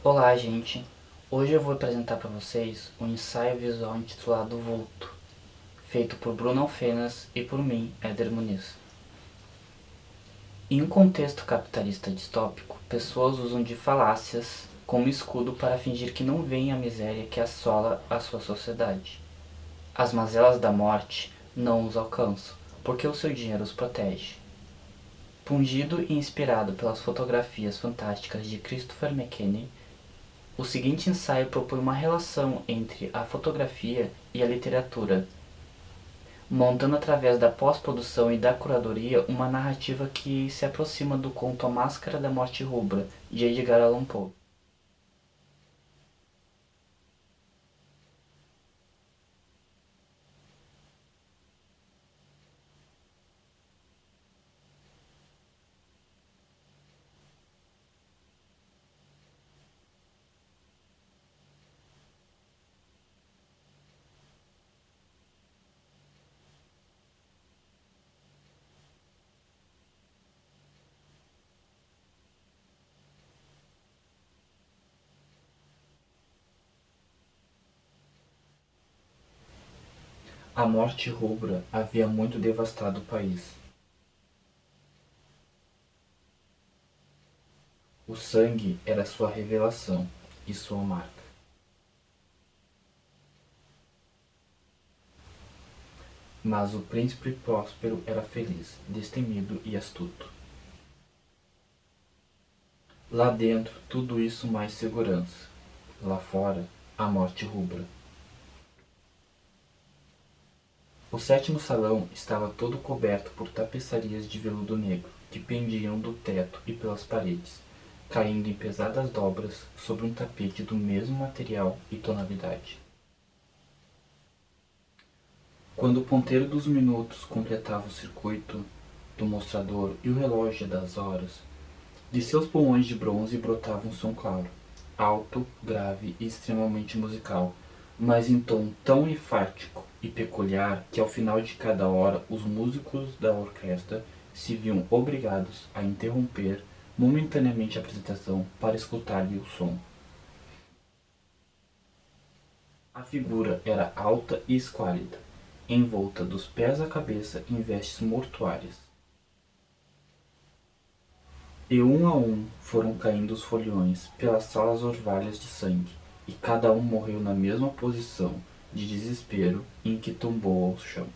Olá, gente! Hoje eu vou apresentar para vocês um ensaio visual intitulado Vulto, feito por Bruno Alfenas e por mim, Éder Muniz. Em um contexto capitalista distópico, pessoas usam de falácias como escudo para fingir que não veem a miséria que assola a sua sociedade. As mazelas da morte não os alcançam, porque o seu dinheiro os protege. Pungido e inspirado pelas fotografias fantásticas de Christopher McKennie, o seguinte ensaio propõe uma relação entre a fotografia e a literatura, montando através da pós-produção e da curadoria uma narrativa que se aproxima do conto A Máscara da Morte Rubra, de Edgar Allan Poe. A Morte Rubra havia muito devastado o país. O sangue era sua revelação e sua marca. Mas o príncipe próspero era feliz, destemido e astuto. Lá dentro, tudo isso mais segurança. Lá fora, a morte rubra. O sétimo salão estava todo coberto por tapeçarias de veludo negro, que pendiam do teto e pelas paredes, caindo em pesadas dobras sobre um tapete do mesmo material e tonalidade. Quando o ponteiro dos minutos completava o circuito do mostrador e o relógio das horas, de seus pulmões de bronze brotava um som claro, alto, grave e extremamente musical, mas em tom tão enfático e peculiar que ao final de cada hora os músicos da orquestra se viam obrigados a interromper momentaneamente a apresentação para escutar-lhe o som. A figura era alta e esquálida, envolta dos pés à cabeça em vestes mortuárias. E um a um foram caindo os foliões pelas salas orvalhas de sangue, e cada um morreu na mesma posição de desespero em que tombou ao chão.